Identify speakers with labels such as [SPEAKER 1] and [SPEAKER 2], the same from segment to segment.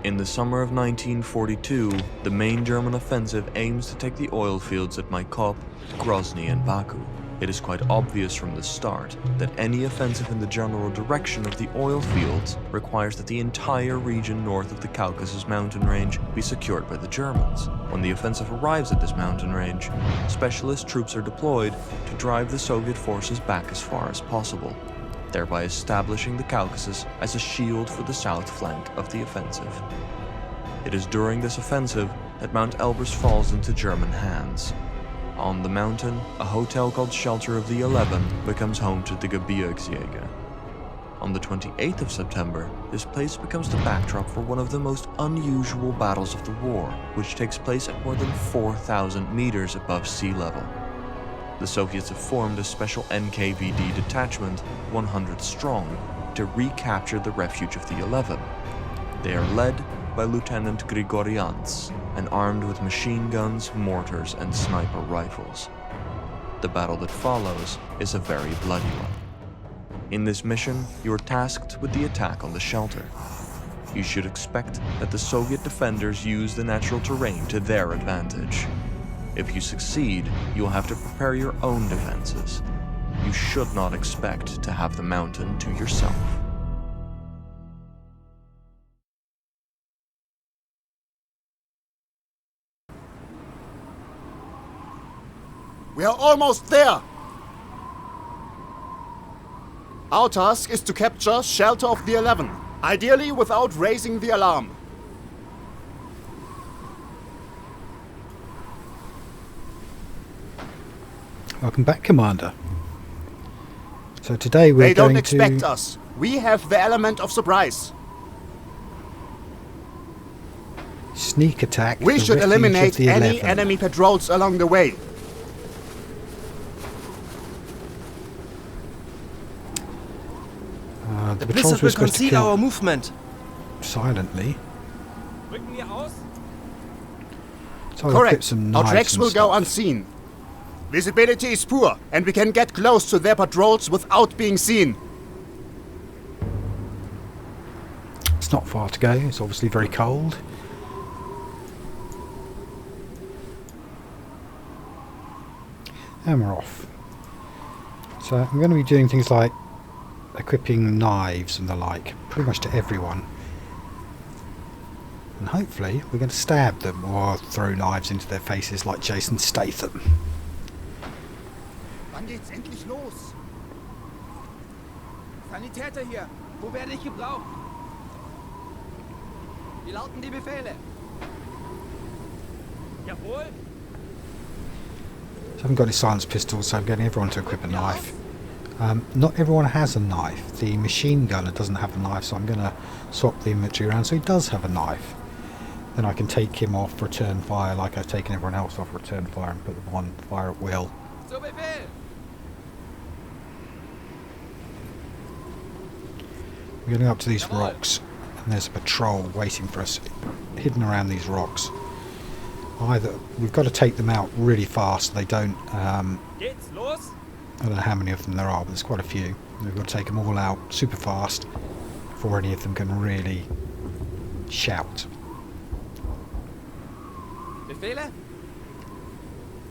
[SPEAKER 1] In the summer of 1942, the main German offensive aims to take the oil fields at Maikop, Grozny and Baku. It is quite obvious from the start that any offensive in the general direction of the oil fields requires that the entire region north of the Caucasus mountain range be secured by the Germans. When the offensive arrives at this mountain range, specialist troops are deployed to drive the Soviet forces back as far as possible, thereby establishing the Caucasus as a shield for the south flank of the offensive. It is during this offensive that Mount Elbrus falls into German hands. On the mountain, a hotel called Shelter of the 11 becomes home to the Gebirgsjäger. On the 28th of September, this place becomes the backdrop for one of the most unusual battles of the war, which takes place at more than 4,000 meters above sea level. The Soviets have formed a special NKVD detachment, 100 strong, to recapture the refuge of the 11. They are led by Lieutenant Grigorians and armed with machine guns, mortars, and sniper rifles. The battle that follows is a very bloody one. In this mission, you are tasked with the attack on the shelter. You should expect that the Soviet defenders use the natural terrain to their advantage. If you succeed, you will have to prepare your own defenses. You should not expect to have the mountain to yourself.
[SPEAKER 2] We are almost there! Our task is to capture Shelter of the 11, ideally without raising the alarm.
[SPEAKER 3] Welcome back, Commander. So today we're going to...
[SPEAKER 2] They don't expect us. We have the element of surprise.
[SPEAKER 3] Sneak attack.
[SPEAKER 2] We should eliminate any enemy patrols along the way.
[SPEAKER 3] The patrols were supposed to kill
[SPEAKER 4] our movement.
[SPEAKER 3] silently. So
[SPEAKER 2] Correct.
[SPEAKER 3] Our
[SPEAKER 2] tracks will go unseen. Visibility is poor, and we can get close to their patrols without being seen.
[SPEAKER 3] It's not far to go. It's obviously very cold. And we're off. So I'm going to be doing things like equipping knives and the like, pretty much to everyone. And hopefully we're going to stab them or throw knives into their faces like Jason Statham.
[SPEAKER 2] Wann geht's endlich los?
[SPEAKER 4] Sanitäter hier. Wo werde ich gebraucht? Wie lauten die Befehle? Jawohl.
[SPEAKER 3] So I haven't got any silence pistols, so I'm getting everyone to equip a knife. Not everyone has a knife. The machine gunner doesn't have a knife, so I'm going to swap the inventory around so he does have a knife. Then I can take him off return fire like I've taken everyone else off return fire and put them on fire at will.
[SPEAKER 4] Zu Befehl.
[SPEAKER 3] We're going up to these rocks, and there's a patrol waiting for us, hidden around these rocks. Either we've got to take them out really fast. They don't.
[SPEAKER 4] Geht's los?
[SPEAKER 3] I don't know how many of them there are, but there's quite a few. We've got to take them all out super fast before any of them can really shout.
[SPEAKER 4] Befehle?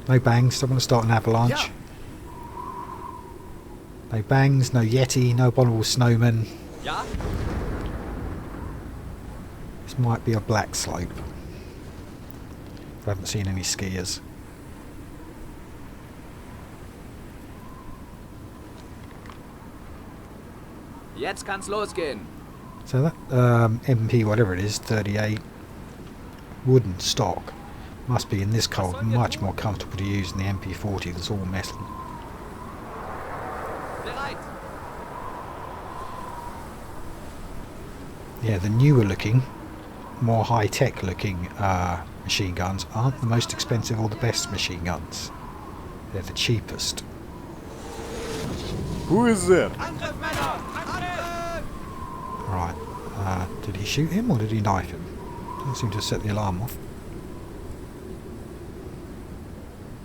[SPEAKER 3] No bangs. Don't want to start an avalanche.
[SPEAKER 4] Ja.
[SPEAKER 3] No bangs. No Yeti. No abominable snowman.
[SPEAKER 4] Ja.
[SPEAKER 3] This might be a black slope. I haven't seen any skiers.
[SPEAKER 4] Jetzt kann's losgehen.
[SPEAKER 3] So that MP, whatever it is, 38, wooden stock, must be in this cold much more comfortable to use than the MP40 that's all metal.
[SPEAKER 4] Bereit.
[SPEAKER 3] Yeah, the newer looking, more high-tech looking machine guns aren't the most expensive or the best machine guns. They're the cheapest.
[SPEAKER 5] Who is there?
[SPEAKER 4] Angriff, Männer! Angriff!
[SPEAKER 3] Right, did he shoot him or did he knife him? Doesn't seem to have set the alarm off.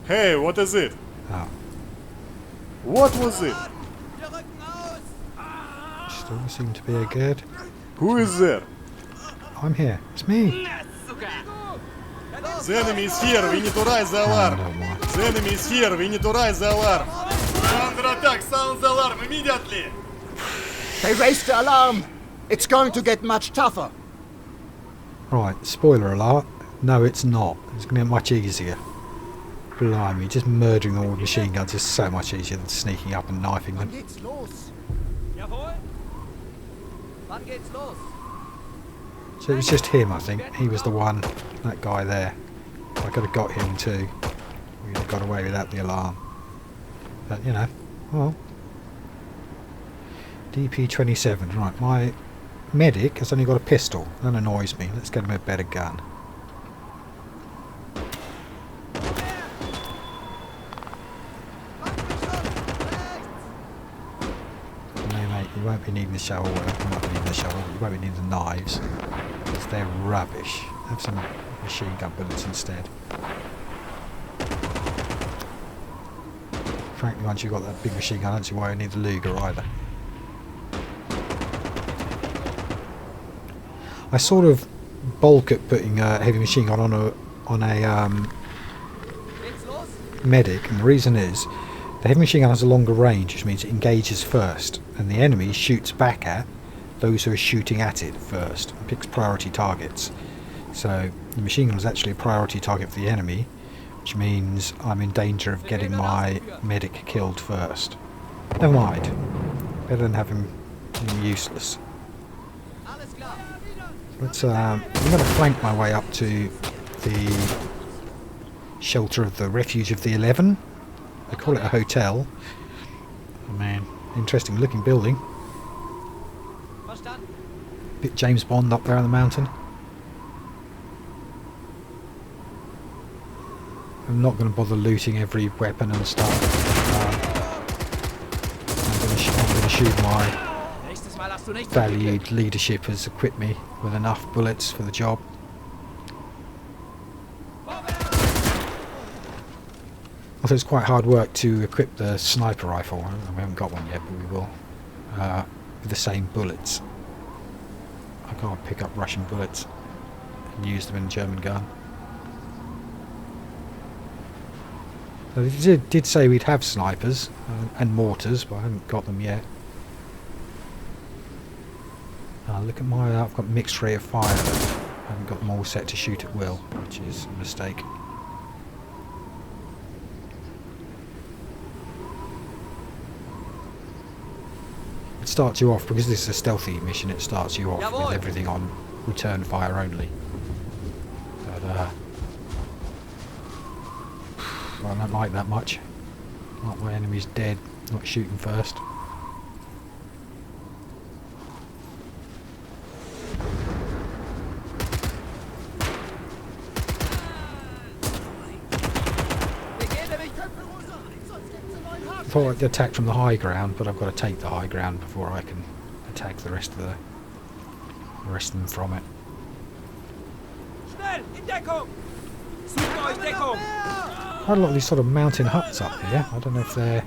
[SPEAKER 5] Hey, what is it?
[SPEAKER 3] Oh,
[SPEAKER 5] What was it?
[SPEAKER 4] Wir rücken aus!
[SPEAKER 3] still seem to be a good.
[SPEAKER 5] Who is there?
[SPEAKER 3] I'm here. It's me.
[SPEAKER 5] The enemy is here, we need to raise the alarm.
[SPEAKER 3] Oh, my.
[SPEAKER 5] The enemy is here, we need to raise the alarm. We're under attack, sound the alarm immediately.
[SPEAKER 2] They raised the alarm. It's going to get much tougher.
[SPEAKER 3] Right, spoiler alert. No, it's not. It's going to get much easier. Blimey, just murdering them all with machine guns is so much easier than sneaking up and knifing them.
[SPEAKER 2] Geht's los.
[SPEAKER 4] Jawohl. Wann geht's los?
[SPEAKER 3] So it was just him, I think. He was the one, that guy there. I could have got him too. We'd have got away without the alarm. But, you know, well. DP-27, right, my medic has only got a pistol. That annoys me. Let's get him a better gun. No, mate, you won't be needing the shovel. Well, you're not needing the shovel, but you won't be needing the knives. Because they're rubbish. Have some machine gun bullets instead. Frankly, once you've got that big machine gun, I don't see why you need the Luger either. I sort of bulk at putting a heavy machine gun on a medic, and the reason is the heavy machine gun has a longer range, which means it engages first, and the enemy shoots back at those who are shooting at it first, and picks priority targets. So the machine gun is actually a priority target for the enemy, which means I'm in danger of getting my medic killed first. Never mind. Better than having him useless. But I'm going to flank my way up to the shelter of the Refuge of the 11. They call it a hotel. Oh man, interesting looking building. Bit James Bond up there on the mountain. I'm not going to bother looting every weapon and stuff. I'm going to shoot my valued leadership has equipped me with enough bullets for the job. Although it's quite hard work to equip the sniper rifle. We haven't got one yet, but we will. With the same bullets. I can't pick up Russian bullets and use them in a German gun. So they did say we'd have snipers and mortars, but I haven't got them yet. Look at my, I've got mixed rate of fire. I haven't got them all set to shoot at will, which is a mistake. It starts you off, because this is a stealthy mission, it starts you off with everything on return fire only. But I don't like that much. Like my enemy's dead, not shooting first. I thought I'd attack from the high ground, but I've got to take the high ground before I can attack the rest of them from it.
[SPEAKER 4] Schnell, in Deckung! Sucht euch Deckung!
[SPEAKER 3] Quite a lot of these sort of mountain huts up here. I don't know if they're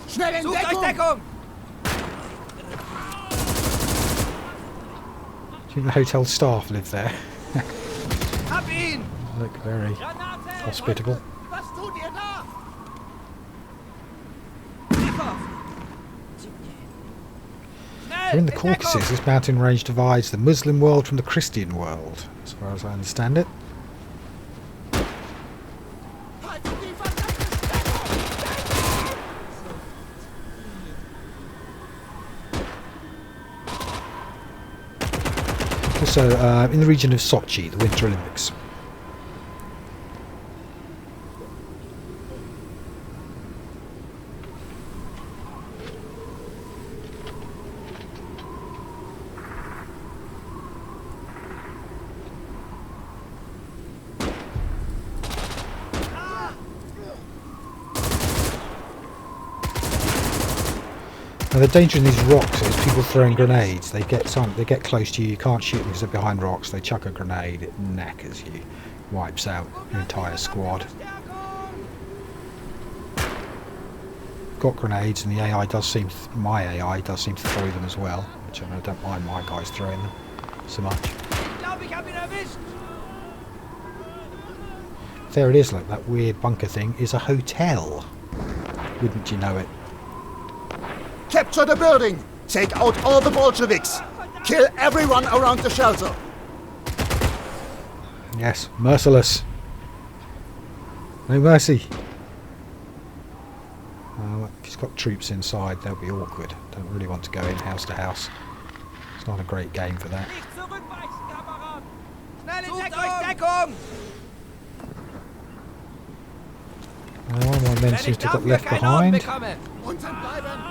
[SPEAKER 2] Schnell in
[SPEAKER 4] Sucht euch
[SPEAKER 2] Deckung!
[SPEAKER 4] Deckung!
[SPEAKER 3] do you think the hotel staff live there?
[SPEAKER 4] Hab ihn!
[SPEAKER 3] Look very
[SPEAKER 4] Granate!
[SPEAKER 3] hospitable.
[SPEAKER 4] Was tut ihr da?
[SPEAKER 3] We're in the Caucasus. This mountain range divides the Muslim world from the Christian world, as far as I understand it. Also, in the region of Sochi, the Winter Olympics. Now the danger in these rocks is people throwing grenades. They get close to you. You can't shoot them because they're behind rocks. They chuck a grenade. It knackers you, wipes out your entire squad. got grenades, and the AI does seem, my AI does seem to throw them as well, which I don't mind my guys throwing them so much.
[SPEAKER 4] Ich glaube, ich habe ihn erwischt.
[SPEAKER 3] There it is, look, that weird bunker thing is a hotel. Wouldn't you know it?
[SPEAKER 2] Capture the building! Take out all the Bolsheviks! Kill everyone around the shelter!
[SPEAKER 3] Yes, merciless. No mercy. If he's got troops inside, they'll be awkward. Don't really want to go in house to house. It's not a great game for that.
[SPEAKER 4] Nicht zurückweichen, Kamerad. Schnell in Deckung!
[SPEAKER 3] One of my men seems to have got left behind.
[SPEAKER 2] Unten bleiben!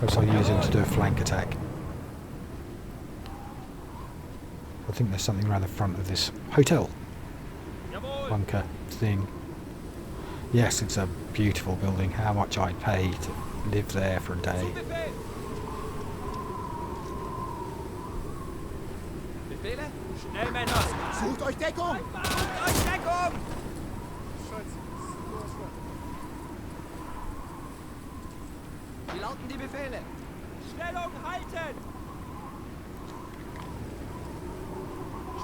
[SPEAKER 3] Perhaps I'll use him to do a flank attack. I think there's something around the front of this hotel bunker thing. Yes, it's a beautiful building. How much I'd pay to live there for a day.
[SPEAKER 4] Befehle? Schnell, Männer!
[SPEAKER 2] Sucht euch Deckung!
[SPEAKER 4] Sucht euch Deckung! Wie lauten die Befehle? Stellung halten!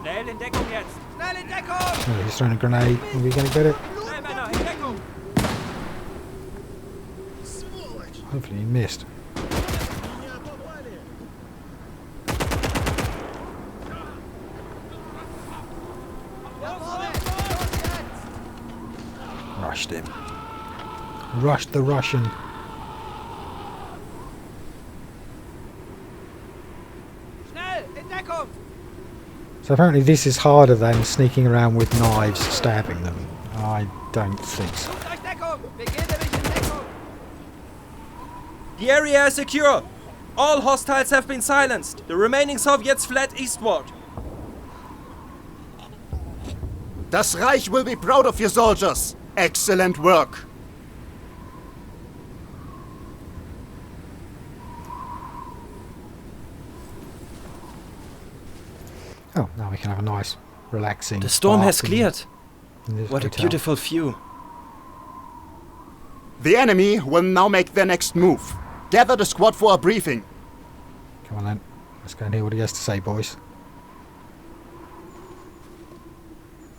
[SPEAKER 4] Schnell in Deckung jetzt! Schnell in Deckung!
[SPEAKER 3] Oh, he's throwing a grenade. Are we going to get it?
[SPEAKER 4] Schnell, Männer, in Deckung!
[SPEAKER 3] Hopefully he missed. Rushed him. Rushed the Russian.
[SPEAKER 4] Schnell, in Deckung!
[SPEAKER 3] So apparently this is harder than sneaking around with knives stabbing them. I don't think so.
[SPEAKER 4] Sucht euch Deckung! Begebe mich in Deckung!
[SPEAKER 6] The area is secure. All hostiles have been silenced. The remaining Soviets fled eastward.
[SPEAKER 2] Das Reich will be proud of your soldiers! Excellent work!
[SPEAKER 3] Oh, now we can have a nice, relaxing.
[SPEAKER 6] The storm has
[SPEAKER 3] bath in-
[SPEAKER 6] cleared.
[SPEAKER 3] in this
[SPEAKER 6] What a
[SPEAKER 3] hotel.
[SPEAKER 6] beautiful view.
[SPEAKER 2] The enemy will now make their next move. Gather the squad for a briefing.
[SPEAKER 3] Come on then. Let's go and hear what he has to say, boys.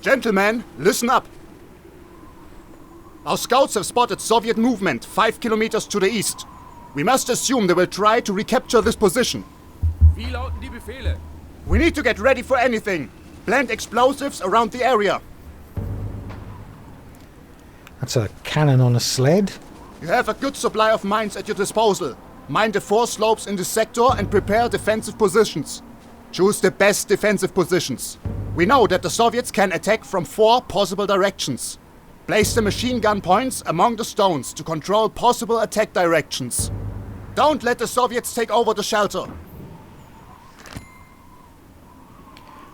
[SPEAKER 2] Gentlemen, listen up. Our scouts have spotted Soviet movement 5 kilometers to the east. We must assume they will try to recapture this position.
[SPEAKER 4] Wie lauten die Befehle?
[SPEAKER 2] We need to get ready for anything. Plant explosives around the area.
[SPEAKER 3] That's a cannon on a sled.
[SPEAKER 2] You have a good supply of mines at your disposal. Mine the 4 slopes in this sector and prepare defensive positions. Choose the best defensive positions. We know that the Soviets can attack from 4 possible directions. Place the machine gun points among the stones to control possible attack directions. Don't let the Soviets take over the shelter.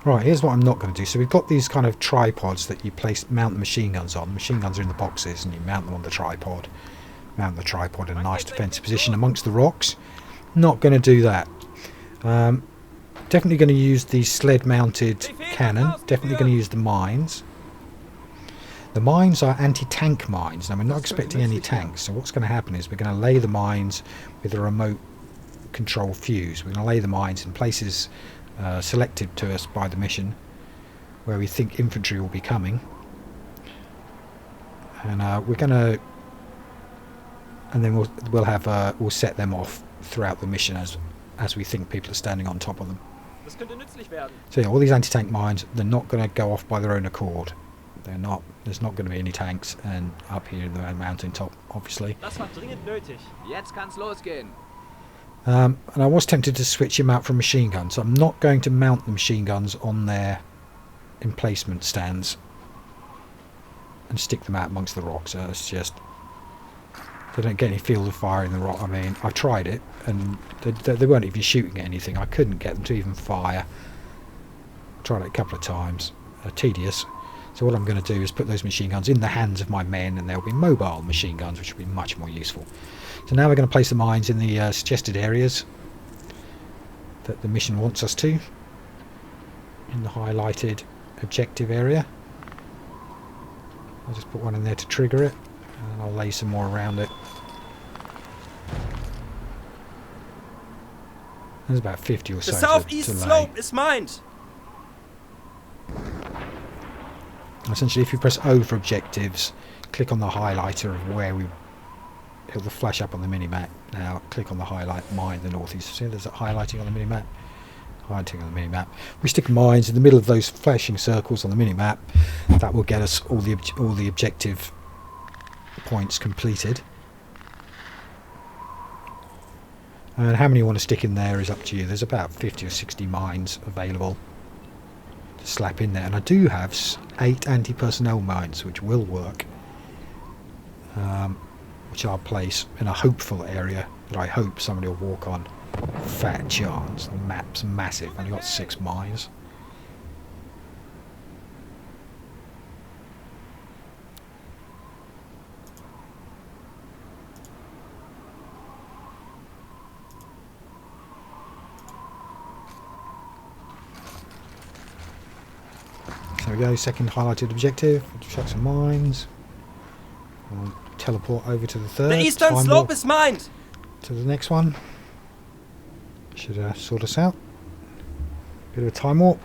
[SPEAKER 3] Right, here's what I'm not going to do. So we've got these kind of tripods that you mount the machine guns on. The machine guns are in the boxes and you mount them on the tripod. Mount the tripod in a nice defensive position amongst the rocks. Not going to do that. Definitely going to use the sled mounted cannon. Definitely going to use the mines. The mines are anti-tank mines. Now we're not expecting any tanks. So what's going to happen is we're going to lay the mines with a remote control fuse. We're going to lay the mines in places selected to us by the mission where we think infantry will be coming, and we're going to, and then we'll set them off throughout the mission as we think people are standing on top of them.
[SPEAKER 6] Das könnte nützlich werden.
[SPEAKER 3] So yeah, all these anti-tank mines, they're not going to go off by their own accord. They're not. There's not going to be any tanks, and up here in the mountain top, obviously.
[SPEAKER 6] Das war dringend nötig.
[SPEAKER 4] Jetzt kann's losgehen.
[SPEAKER 3] And I was tempted to switch him out from machine guns, so I'm not going to mount the machine guns on their emplacement stands and stick them out amongst the rocks. It's just, they don't get any field of fire in the rock. I mean, I tried it and they weren't even shooting at anything. I couldn't get them to even fire. Tried it a couple of times. Tedious. So what I'm going to do is put those machine guns in the hands of my men, and they'll be mobile machine guns, which will be much more useful. So now we're going to place the mines in the suggested areas that the mission wants us to, in the highlighted objective area. I'll just put one in there to trigger it, and I'll lay some more around it. There's about 50 or so
[SPEAKER 6] The
[SPEAKER 3] to
[SPEAKER 6] southeast
[SPEAKER 3] lay.
[SPEAKER 6] slope is mined.
[SPEAKER 3] Essentially, if you press O for objectives, click on the highlighter of where we... It'll flash up on the minimap. Now, click on the highlight, mine the northeast. See, there's a highlighting on the minimap. Highlighting on the minimap. We stick mines in the middle of those flashing circles on the minimap. That will get us all the objective points completed. And how many you want to stick in there is up to you. There's about 50 or 60 mines available to slap in there. And I do have 8 anti-personnel mines, which will work. Which I'll place in a hopeful area that I hope somebody will walk on. Fat chance. The map's massive. Only got 6 mines. There we go, second highlighted objective. Chuck some mines. I'll teleport over to the third.
[SPEAKER 6] The eastern
[SPEAKER 3] Time
[SPEAKER 6] slope
[SPEAKER 3] warp
[SPEAKER 6] is mined.
[SPEAKER 3] to the next one. Should sort us out. Bit of a time warp.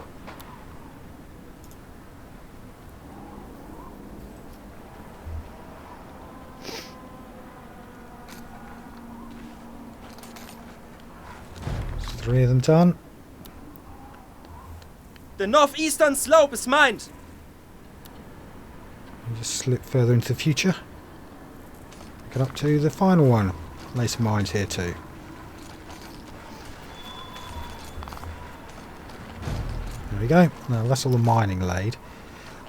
[SPEAKER 3] There's 3 of them done.
[SPEAKER 6] The northeastern slope is mined.
[SPEAKER 3] And just slip further into the future. Get up to the final one. Lay some mines here too. There we go. Now that's all the mining laid.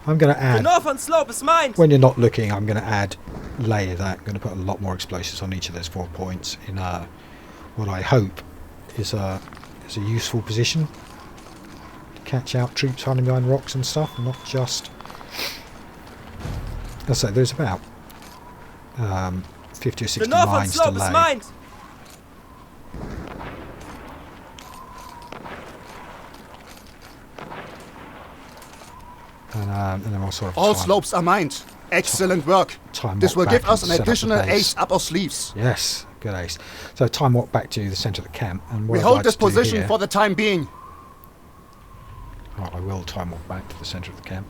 [SPEAKER 3] I'm going to
[SPEAKER 6] The
[SPEAKER 3] add,
[SPEAKER 6] northern slope is mined.
[SPEAKER 3] when you're not looking, I'm going to add layer that. I'm going to put a lot more explosives on each of those 4 points in what I hope is a useful position. Catch out troops hiding behind rocks and stuff, not just... I'll say there's about 50 or 60
[SPEAKER 6] The northern
[SPEAKER 3] mines to
[SPEAKER 6] slope is
[SPEAKER 3] lay.
[SPEAKER 6] mined.
[SPEAKER 3] And then we'll sort of
[SPEAKER 2] All
[SPEAKER 3] time-
[SPEAKER 2] slopes are mined. Excellent work.
[SPEAKER 3] time
[SPEAKER 2] This will
[SPEAKER 3] walk
[SPEAKER 2] give
[SPEAKER 3] back
[SPEAKER 2] us
[SPEAKER 3] and
[SPEAKER 2] an
[SPEAKER 3] set up the
[SPEAKER 2] additional
[SPEAKER 3] base.
[SPEAKER 2] ace up our sleeves.
[SPEAKER 3] Yes, good ace. So time walk back to the centre of the camp, and what
[SPEAKER 2] We
[SPEAKER 3] I'd
[SPEAKER 2] hold
[SPEAKER 3] like
[SPEAKER 2] this
[SPEAKER 3] to do
[SPEAKER 2] position
[SPEAKER 3] here-
[SPEAKER 2] for the time being.
[SPEAKER 3] Oh, I will time walk back to the centre of the camp.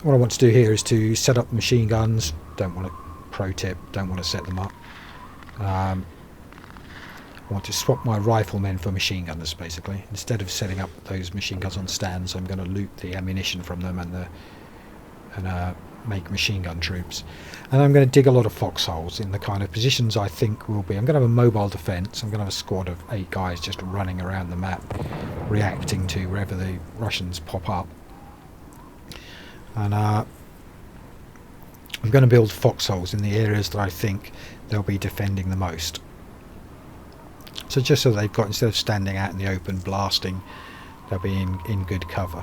[SPEAKER 3] What I want to do here is to set up the machine guns. Don't want to, pro tip, don't want to set them up. I want to swap my riflemen for machine gunners, basically. Instead of setting up those machine guns on stands, I'm going to loot the ammunition from them and make machine gun troops. And I'm going to dig a lot of foxholes in the kind of positions I think will be. I'm going to have a mobile defence. I'm going to have a squad of 8 guys just running around the map, reacting to wherever the Russians pop up. And I'm going to build foxholes in the areas that I think they'll be defending the most. So just so they've got, instead of standing out in the open blasting, they'll be in good cover.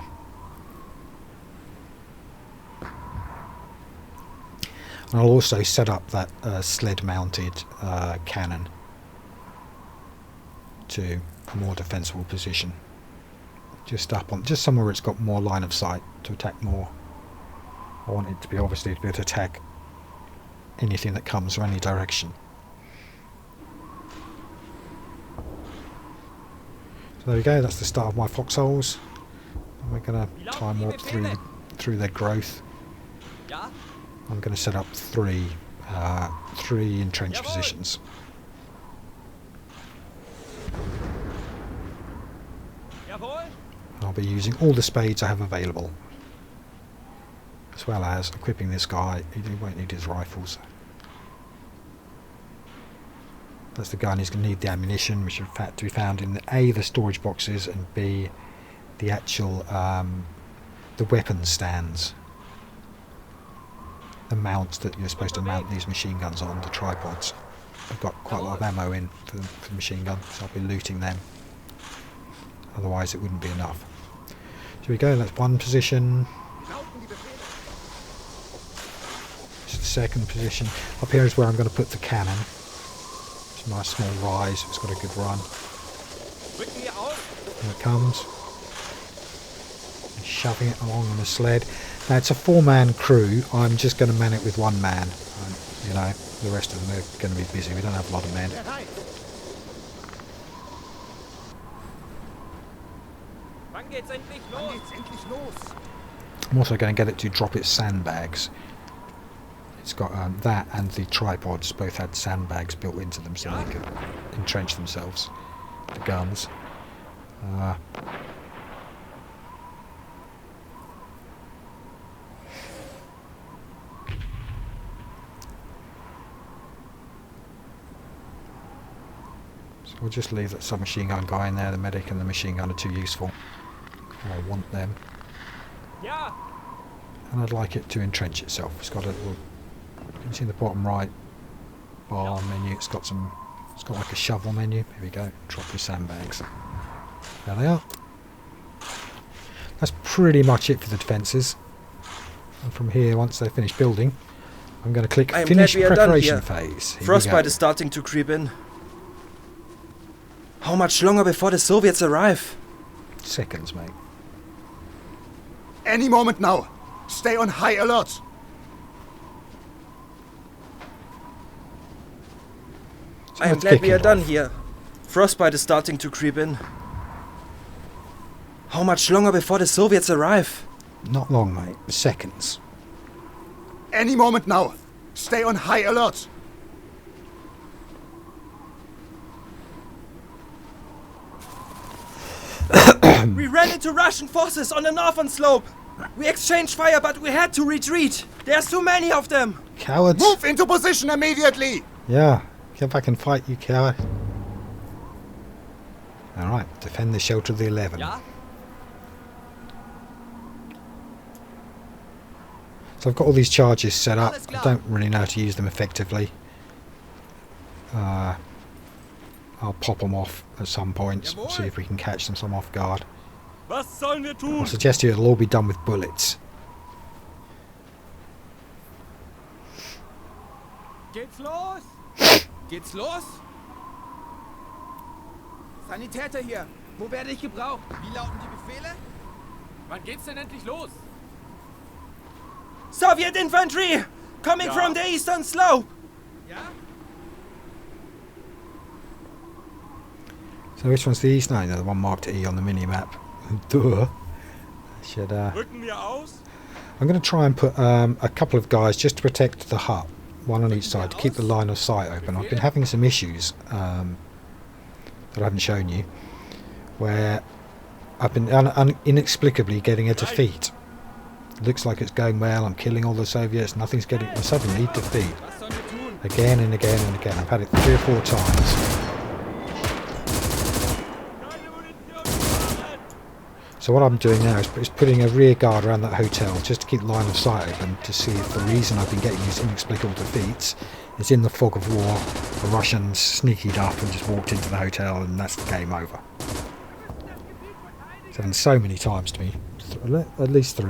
[SPEAKER 3] And I'll also set up that sled-mounted cannon to a more defensible position, just somewhere where it's got more line of sight to attack more. I want it to be obviously to be able to attack anything that comes from any direction. So there we go. That's the start of my foxholes. And we're going to time warp through their growth.
[SPEAKER 4] Ja?
[SPEAKER 3] I'm going to set up three entrenched
[SPEAKER 4] Jawohl.
[SPEAKER 3] positions.
[SPEAKER 4] Jawohl.
[SPEAKER 3] I'll be using all the spades I have available, as well as equipping this guy. He won't need his rifles. That's the gun. He's going to need the ammunition, which in fact to be found in A, the storage boxes, and B, the actual the weapon stands. The mounts that you're supposed to mount these machine guns on, the tripods. I've got quite a lot of ammo in for the machine gun, so I'll be looting them. Otherwise it wouldn't be enough. Here we go, that's one position. It's the second position. Up here is where I'm going to put the cannon. It's a nice small rise, it's got a good run.
[SPEAKER 4] Rücken wir aus.
[SPEAKER 3] Here it comes. shoving it along on a sled. Now it's a 4-man crew. I'm just going to man it with 1 man. You know, the rest of them are going to be busy. We don't have a lot of men.
[SPEAKER 4] Wann geht's endlich los?
[SPEAKER 3] I'm also going to get it to drop its sandbags. It's got that and the tripods both had sandbags built into them so they could entrench themselves. The guns. So we'll just leave that submachine gun guy in there. The medic and the machine gun are too useful. I want them.
[SPEAKER 4] Ja.
[SPEAKER 3] And I'd like it to entrench itself. It's got a little, you can see in the bottom right bar menu, it's got like a shovel menu. Here we go, drop your sandbags. There they are. That's pretty much it for the defences. And from here, once they finish building, I'm going to click
[SPEAKER 6] I'm
[SPEAKER 3] finish
[SPEAKER 6] glad we are done
[SPEAKER 3] preparation
[SPEAKER 6] here.
[SPEAKER 3] phase. Here we
[SPEAKER 6] Frostbite
[SPEAKER 3] go.
[SPEAKER 6] is starting to creep in. How much longer before the Soviets arrive?
[SPEAKER 3] Seconds, mate.
[SPEAKER 2] Any moment now. Stay on high alert.
[SPEAKER 6] I am
[SPEAKER 3] let's
[SPEAKER 6] glad
[SPEAKER 3] kick
[SPEAKER 6] we are
[SPEAKER 3] it
[SPEAKER 6] done
[SPEAKER 3] off.
[SPEAKER 6] here. Frostbite is starting to creep in. How much longer before the Soviets arrive?
[SPEAKER 3] Not long, mate. Seconds.
[SPEAKER 2] Any moment now. Stay on high alert.
[SPEAKER 6] We ran into Russian forces on the northern slope. We exchanged fire, but we had to retreat. There's too many of them.
[SPEAKER 3] Cowards.
[SPEAKER 2] Move into position immediately.
[SPEAKER 3] Yeah, get back and fight, you coward. Alright, defend the shelter of the 11.
[SPEAKER 4] Ja.
[SPEAKER 3] So I've got all these charges set up.
[SPEAKER 4] Alles
[SPEAKER 3] I
[SPEAKER 4] klar.
[SPEAKER 3] don't really know how to use them effectively. I'll pop them off at some point,
[SPEAKER 4] Jawohl.
[SPEAKER 3] see if we can catch them some off guard.
[SPEAKER 4] Was sollen wir
[SPEAKER 3] I
[SPEAKER 4] tun?
[SPEAKER 3] suggest to you it'll all be done with bullets.
[SPEAKER 4] Geht's los? Geht's los? Sanitäter hier. Wo werde ich gebraucht? Wie lauten die Befehle? Wann geht's denn endlich los?
[SPEAKER 6] Soviet infantry! Coming
[SPEAKER 4] Ja.
[SPEAKER 6] from the eastern slope!
[SPEAKER 4] Ja?
[SPEAKER 3] So which one's the east? No, the one marked E on the mini-map. Duh. Should,
[SPEAKER 4] Rücken wir aus?
[SPEAKER 3] I'm going to try and put a couple of guys just to protect the hut, one on each side, to keep the line of sight open. I've been having some issues that I haven't shown you, where I've been inexplicably getting a defeat. It looks like it's going well, I'm killing all the Soviets, nothing's getting... And suddenly, defeat.
[SPEAKER 4] Was sollen wir tun?
[SPEAKER 3] Again and again and again. I've had it 3 or 4 times. So what I'm doing now is putting a rear guard around that hotel just to keep the line of sight open to see if the reason I've been getting these inexplicable defeats is in the fog of war. The Russians sneakied up and just walked into the hotel and that's the game over. It's happened so many times to me. At least 3.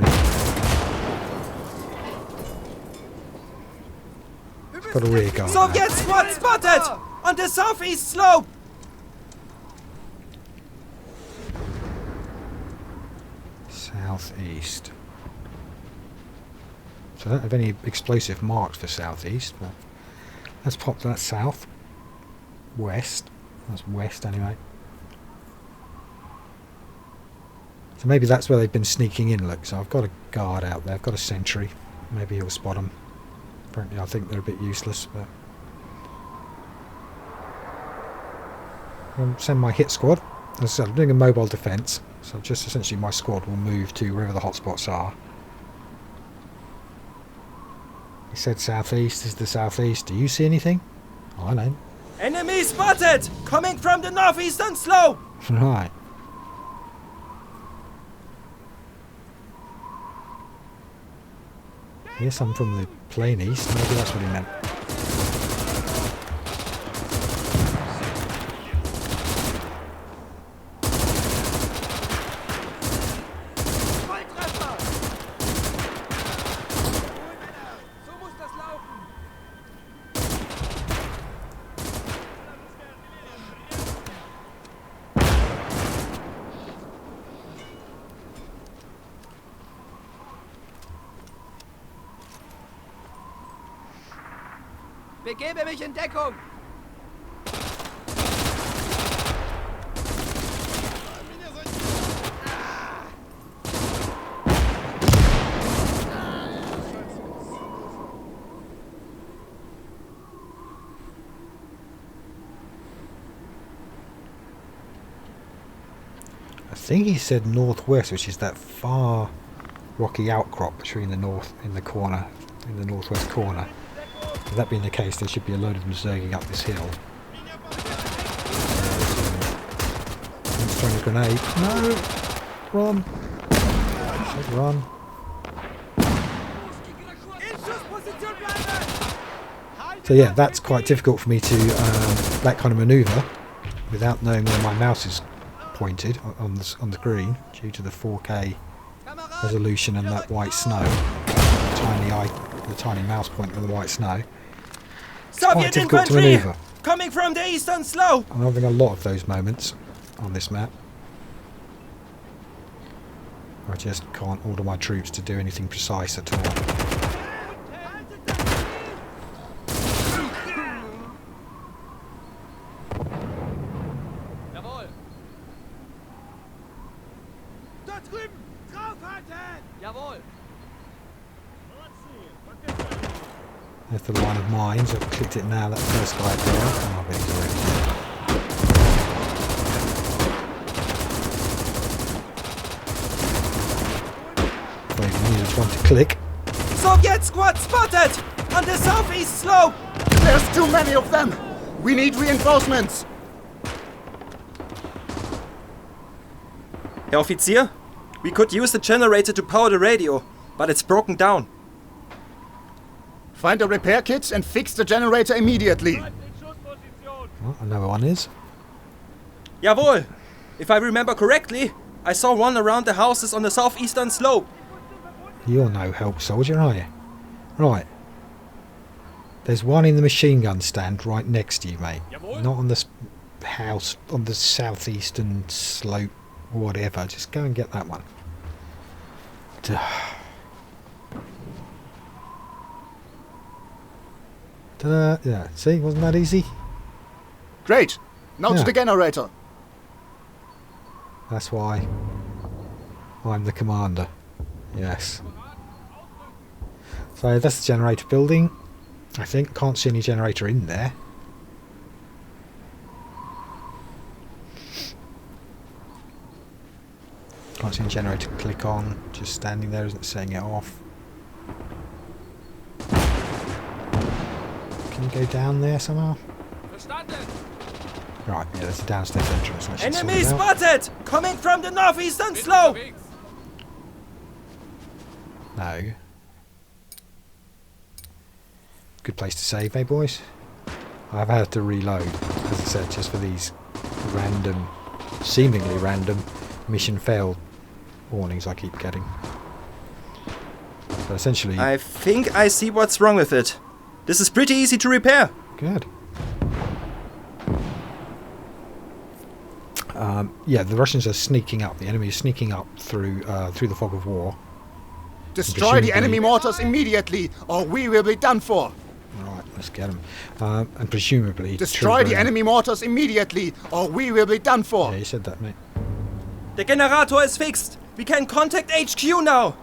[SPEAKER 3] Got a rear guard now.
[SPEAKER 6] Soviet squad spotted! On the southeast slope!
[SPEAKER 3] Southeast. So I don't have any explosive marks for southeast, but let's pop that south. West. That's west anyway. So maybe that's where they've been sneaking in, look. So I've got a guard out there, I've got a sentry. Maybe he'll spot them. Apparently I think they're a bit useless, but... I'll send my hit squad. As I said, I'm doing a mobile defence, so just essentially my squad will move to wherever the hotspots are. He said southeast is the southeast. Do you see anything? Oh, I know.
[SPEAKER 6] Enemy spotted! Coming from the northeastern slope!
[SPEAKER 3] Right. Here's some from the plain east. Maybe that's what he meant.
[SPEAKER 4] Volltreffer! So muss das laufen! Begebe mich in Deckung!
[SPEAKER 3] I think he said northwest, which is that far rocky outcrop between the northwest corner. With that being the case, there should be a load of them zerging up this hill. He's throwing a grenade. No! Run! Should run. So yeah, that's quite difficult for me to that kind of manoeuvre without knowing where my mouse is pointed on the screen due to the 4K resolution and that white snow. The tiny mouse pointer with the white snow. It's quite
[SPEAKER 6] Soviet
[SPEAKER 3] difficult to
[SPEAKER 6] infantry
[SPEAKER 3] manoeuvre.
[SPEAKER 6] coming from the eastern slope.
[SPEAKER 3] I'm having a lot of those moments on this map. I just can't order my troops to do anything precise at all.
[SPEAKER 4] Jawohl! Dort drüben! Draufhalten! Jawohl!
[SPEAKER 3] There's the line of mines. I've clicked it now. That first guy there. Oh, he's already dead. Wait, I needed one to click.
[SPEAKER 6] Soviet squad spotted on the southeast slope.
[SPEAKER 2] There's too many of them! We need reinforcements!
[SPEAKER 6] Herr Offizier, we could use the generator to power the radio, but it's broken down.
[SPEAKER 2] Find a repair kit and fix the generator immediately.
[SPEAKER 3] Oh, I know where one is.
[SPEAKER 6] Jawohl! If I remember correctly, I saw one around the houses on the southeastern slope.
[SPEAKER 3] You're no help soldier, are you? Right. There's one in the machine gun stand right next to you, mate. Not on the house on the southeastern slope or whatever. Just go and get that one. Ta-da. Yeah, see, wasn't that easy?
[SPEAKER 2] Great! Now
[SPEAKER 3] Yeah.
[SPEAKER 2] to the generator.
[SPEAKER 3] That's why I'm the commander. Yes. So that's the generator building. I think can't see any generator in there. Can't see any generator to click on. Just standing there, isn't setting it off. Can you go down there somehow?
[SPEAKER 4] Verstanden!
[SPEAKER 3] Right, yeah, there's a downstairs entrance. That should
[SPEAKER 6] Enemy
[SPEAKER 3] sort it out.
[SPEAKER 6] spotted! Coming from the northeastern slope!
[SPEAKER 4] Unterwegs!
[SPEAKER 3] No. Good place to save, eh, boys? I've had to reload, as I said, just for these random, seemingly random, mission failed warnings I keep getting. So essentially,
[SPEAKER 6] I think I see what's wrong with it. This is pretty easy to repair.
[SPEAKER 3] good. Yeah, the Russians are sneaking up. The enemy is sneaking up through the fog of war.
[SPEAKER 2] Destroy the
[SPEAKER 3] Presumably-
[SPEAKER 2] enemy mortars immediately, or we will be done for.
[SPEAKER 3] Right, let's get them. And presumably
[SPEAKER 2] Destroy the
[SPEAKER 3] triggering-
[SPEAKER 2] enemy mortars immediately, or we will be done for.
[SPEAKER 3] Yeah, you said that, mate.
[SPEAKER 6] The generator is fixed. We can contact HQ now.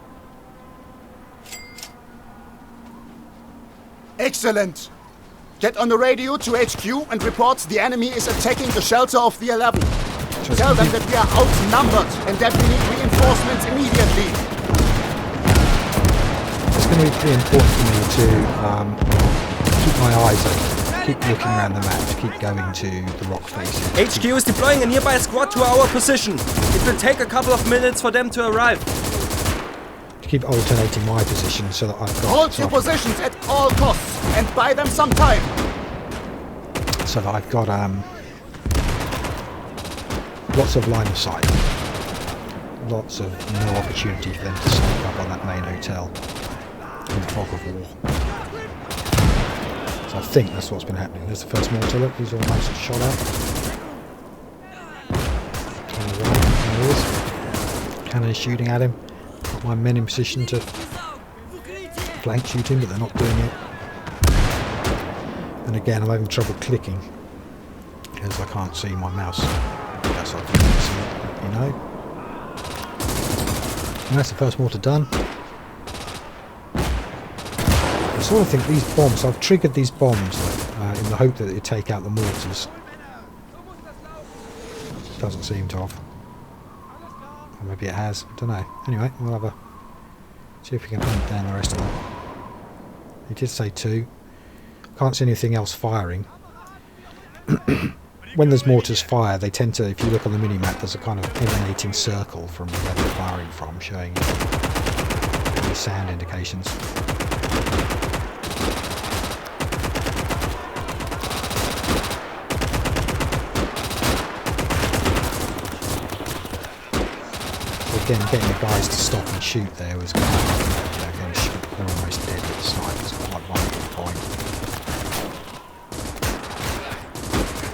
[SPEAKER 2] Excellent. Get on the radio to HQ and report the enemy is attacking the shelter of the 11. Tell them that we are outnumbered and that we need reinforcements immediately.
[SPEAKER 3] It's going to be pretty important for me to keep my eyes open, keep looking around the map, to keep going to the rock faces.
[SPEAKER 6] HQ is deploying a nearby squad to our position. It will take a couple of minutes for them to arrive.
[SPEAKER 3] To keep alternating my position so that I've got
[SPEAKER 2] Hold your positions at all costs and buy them some time.
[SPEAKER 3] lots of line of sight, lots of no opportunity for them to sneak up on that main hotel in the fog of war. So I think that's what's been happening. There's the first mortar. Look, he's almost shot out. On the right, there he is. Cannon shooting at him. Got my men in position to flank shoot him, but they're not doing it. And again, I'm having trouble clicking because I can't see my mouse. That's what I can see it, you know. And that's the first mortar done. I sort of think these bombs, I've triggered these bombs in the hope that they take out the mortars. Doesn't seem to have. Or maybe it has, I don't know. Anyway, we'll have a see if we can hunt down the rest of them. He did say 2. Can't see anything else firing. When there's mortars fire, they tend to, if you look on the mini-map, there's a kind of emanating circle from where they're firing from, showing you any sound indications. Again, getting the guys to stop and shoot there was kind of, they're almost dead with the snipers at like one point.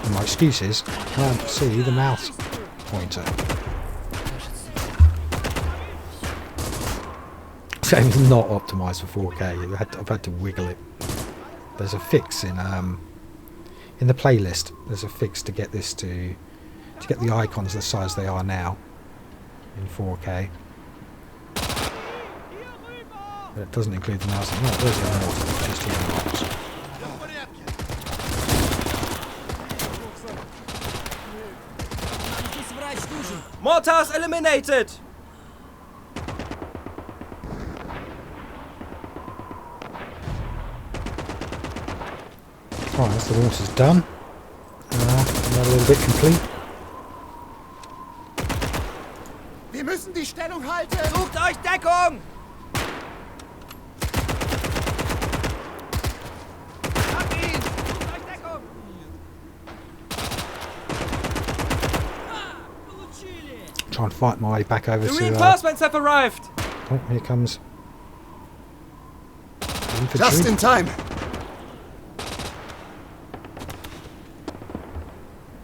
[SPEAKER 3] And my excuse is, I can't see the mouse pointer. This game is not optimised for 4K. I've had to wiggle it. There's a fix in the playlist. There's a fix to get this to get the icons the size they are now in 4K. But it doesn't include the mouse. No, there's the mortar, just here in the box.
[SPEAKER 6] Mortars eliminated!
[SPEAKER 3] Right, that's the mortar's done. Another little bit complete.
[SPEAKER 2] Wir müssen die Stellung halten!
[SPEAKER 6] Sucht euch Deckung! Hab ihn! Sucht euch Deckung!
[SPEAKER 3] Try and fight my way back over
[SPEAKER 6] The
[SPEAKER 3] to...
[SPEAKER 6] reinforcements have arrived!
[SPEAKER 3] oh, here comes... infantry.
[SPEAKER 2] Just in time!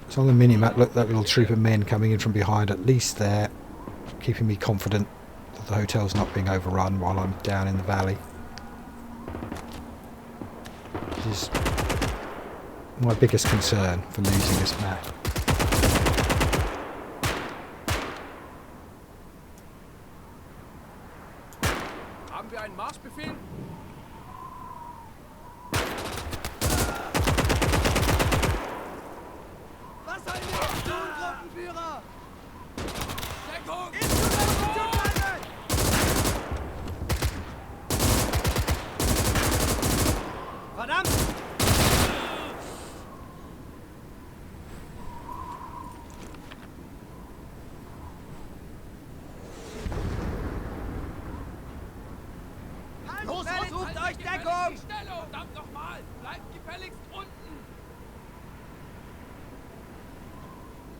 [SPEAKER 3] So on the mini-map, look, that little troop of men coming in from behind, at least they're keeping me confident that the hotel's not being overrun while I'm down in the valley. Which is my biggest concern for losing this map.
[SPEAKER 4] Haben wir einen Marschbefehl? Was soll ich tun, Gruppenführer? Deckung!
[SPEAKER 6] Verdammt!
[SPEAKER 2] Los,
[SPEAKER 6] Sucht euch Deckung!
[SPEAKER 4] Stellung! Verdammt nochmal! Bleibt gefälligst unten!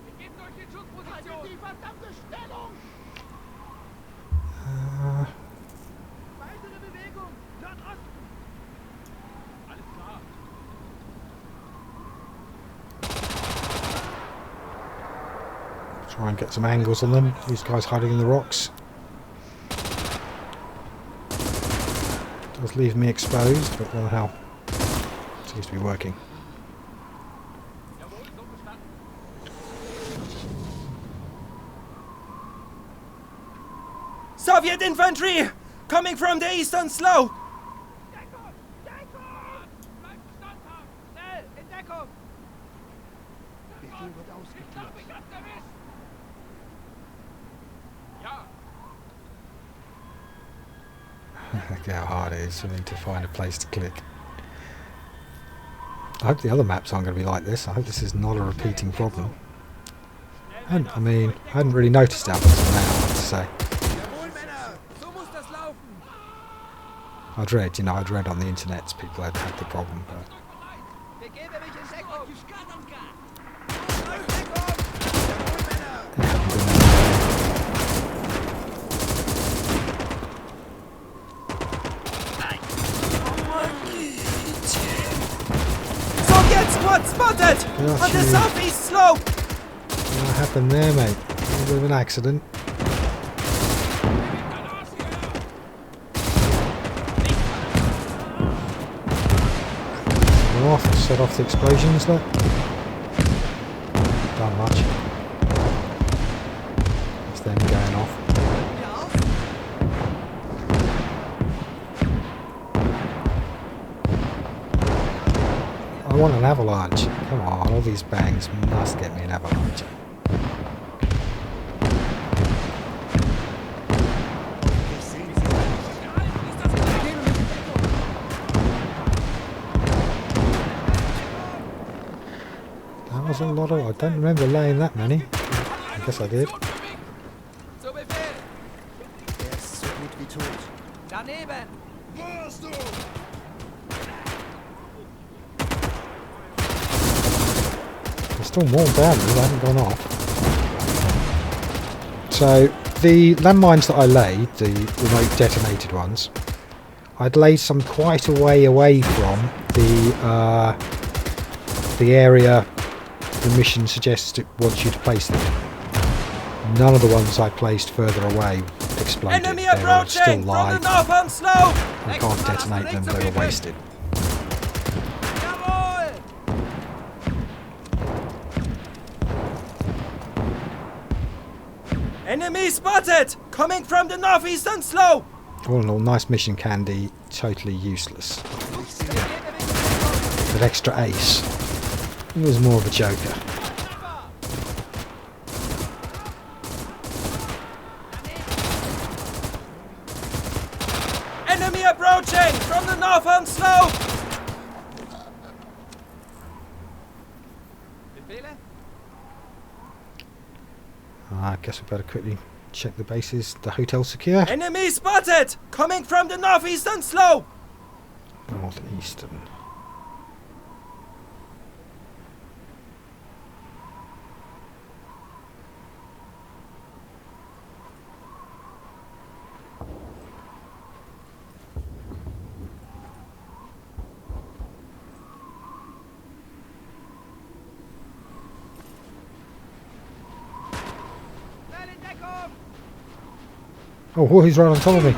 [SPEAKER 4] Wir gehen durch die Schussposition! Die verdammte Stellung! Weitere Bewegung! Nordosten! Alles klar!
[SPEAKER 3] Try and get some angles on them. These guys hiding in the rocks. Does leave me exposed, but what the hell? Seems to be working.
[SPEAKER 4] Jawohl, so verstanden!
[SPEAKER 6] Soviet infantry! Coming from the eastern slope!
[SPEAKER 4] Deckung! Deckung! Bleibt standhaft! Schnell! In Deckung!
[SPEAKER 2] Befehl wird ausgeführt.
[SPEAKER 4] Ich hab's erwischt! Ja!
[SPEAKER 3] Look how hard it is for me to find a place to click. I hope the other maps aren't going to be like this. I hope this is not a repeating problem. I hadn't really noticed that up until now, I have to say.
[SPEAKER 4] Jawohl, Männer! So muss das laufen!
[SPEAKER 3] I'd read on the internet people had the problem, but
[SPEAKER 4] Begebe mich in Deckung!
[SPEAKER 3] it hadn't been
[SPEAKER 6] Soviet squad spotted!
[SPEAKER 3] Got
[SPEAKER 6] On the
[SPEAKER 3] you.
[SPEAKER 6] southeast slope!
[SPEAKER 3] What happened there, mate? A bit of an accident. north, set off the explosions, look. Done much. It's them going off. I want an avalanche. Come on, all these bangs must get me an avalanche. That was a lot of... I don't remember laying that many. I guess I did.
[SPEAKER 4] Zu Befehl!
[SPEAKER 2] Der ist so gut wie tot.
[SPEAKER 4] Daneben!
[SPEAKER 3] There's still more down there, they haven't gone off. So, the landmines that I laid, the remote detonated ones, I'd laid some quite a way away from the area the mission suggests it wants you to place them. None of the ones I placed further away exploded.
[SPEAKER 6] Enemy
[SPEAKER 3] They were
[SPEAKER 6] approaching
[SPEAKER 3] still
[SPEAKER 6] from the
[SPEAKER 3] live.
[SPEAKER 6] northern slope!
[SPEAKER 3] I can't detonate them, they were wasted.
[SPEAKER 4] Jawohl!
[SPEAKER 6] Enemy spotted! Coming from the northeastern slope!
[SPEAKER 3] All in all, nice mission candy, totally useless. That extra ace, it was more of a joker.
[SPEAKER 6] Enemy approaching from the northern slope!
[SPEAKER 4] Befehle?
[SPEAKER 3] I guess we better quickly check the bases. The hotel secure.
[SPEAKER 6] Enemy spotted! Coming from the northeastern slope!
[SPEAKER 3] Northeastern.
[SPEAKER 4] Schnell in Deckung!
[SPEAKER 3] Oh, he's right on top of me.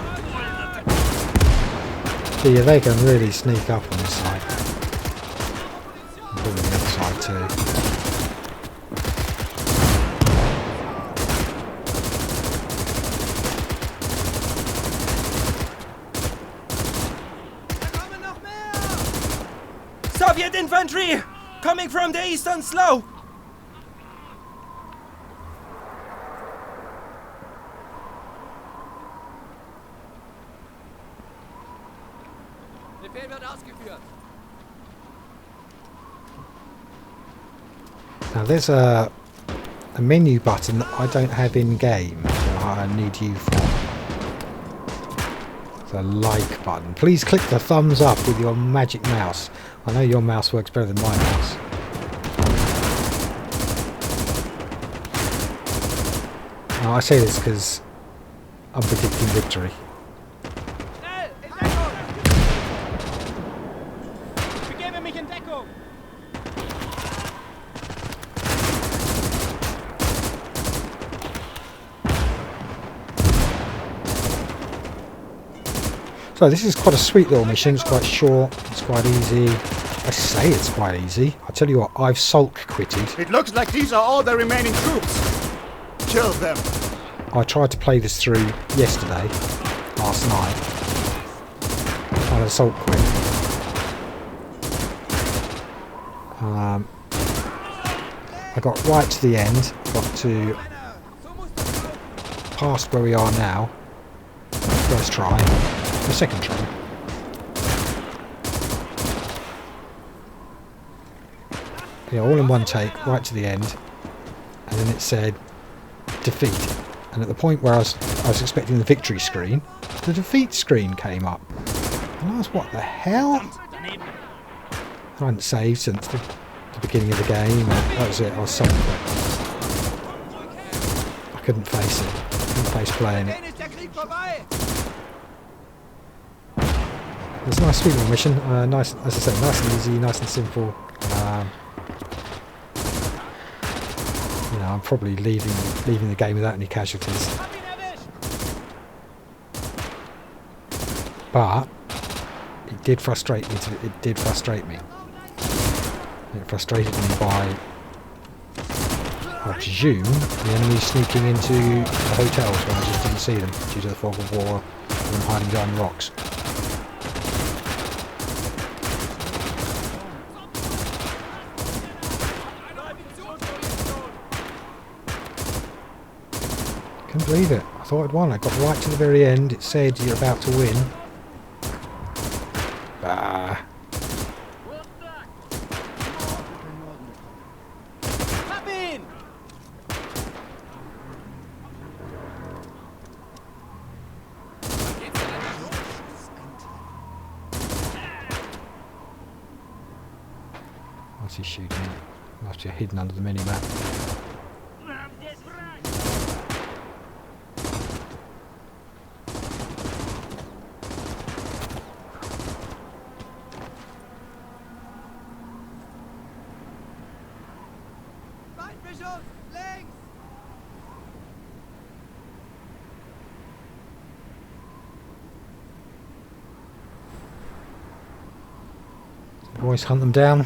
[SPEAKER 3] So yeah, they can really sneak up on this side. Probably the other side too.
[SPEAKER 4] Da kommen noch mehr!
[SPEAKER 6] Soviet infantry! Coming from the eastern slope!
[SPEAKER 4] Befehl wird ausgeführt.
[SPEAKER 3] Now there's a menu button that I don't have in game that I need you for. The like button. Please click the thumbs up with your magic mouse. I know your mouse works better than my mouse. Now, I say this because I'm predicting victory.
[SPEAKER 4] Schnell! In Deckung! Ich begebe mich in Deckung!
[SPEAKER 3] So this is quite a sweet little mission. It's quite short. It's quite easy. I say it's quite easy. I tell you what, I've sulk quitted.
[SPEAKER 2] It looks like these are all the remaining troops. Kill them.
[SPEAKER 3] I tried to play this through yesterday, last night, and I sulk quit. I got right to the end, got to
[SPEAKER 4] So muss das laufen!
[SPEAKER 3] past where we are now. First try, the second try. Yeah, all in one take, right to the end, and then it said defeat. And at the point where I was expecting the victory screen, the defeat screen came up. And I was, what the hell? I hadn't saved since the beginning of the game, and that was it. I was so quick. I couldn't face it. Couldn't face playing it.
[SPEAKER 4] Den ist der Krieg vorbei!
[SPEAKER 3] It's a nice sweet little mission. Nice, as I said, nice and easy, nice and simple. You know, I'm probably leaving the game without any casualties.
[SPEAKER 4] Hab ihn erwischt!
[SPEAKER 3] But it did frustrate me. It did frustrate me. It frustrated them by, I presume, the enemy sneaking into the hotels when I just didn't see them due to the fog of war and them hiding behind rocks. Couldn't believe it. I thought I'd won. I got right to the very end. It said you're about to win. Ah. What's he shooting at? Must be hidden under the mini-map. Boys, hunt them down.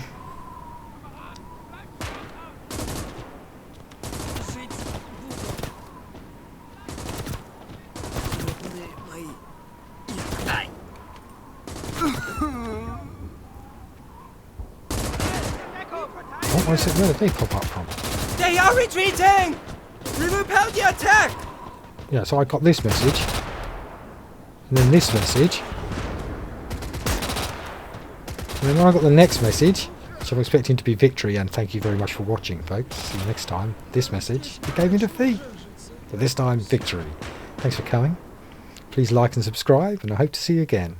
[SPEAKER 3] Where did they pop up from?
[SPEAKER 6] They are retreating! We repelled the attack!
[SPEAKER 3] Yeah, so I got this message. And then this message. And then when I got the next message, which I'm expecting to be victory, and thank you very much for watching, folks. See you next time. This message, it gave me defeat. But this time, victory. Thanks for coming. Please like and subscribe, and I hope to see you again.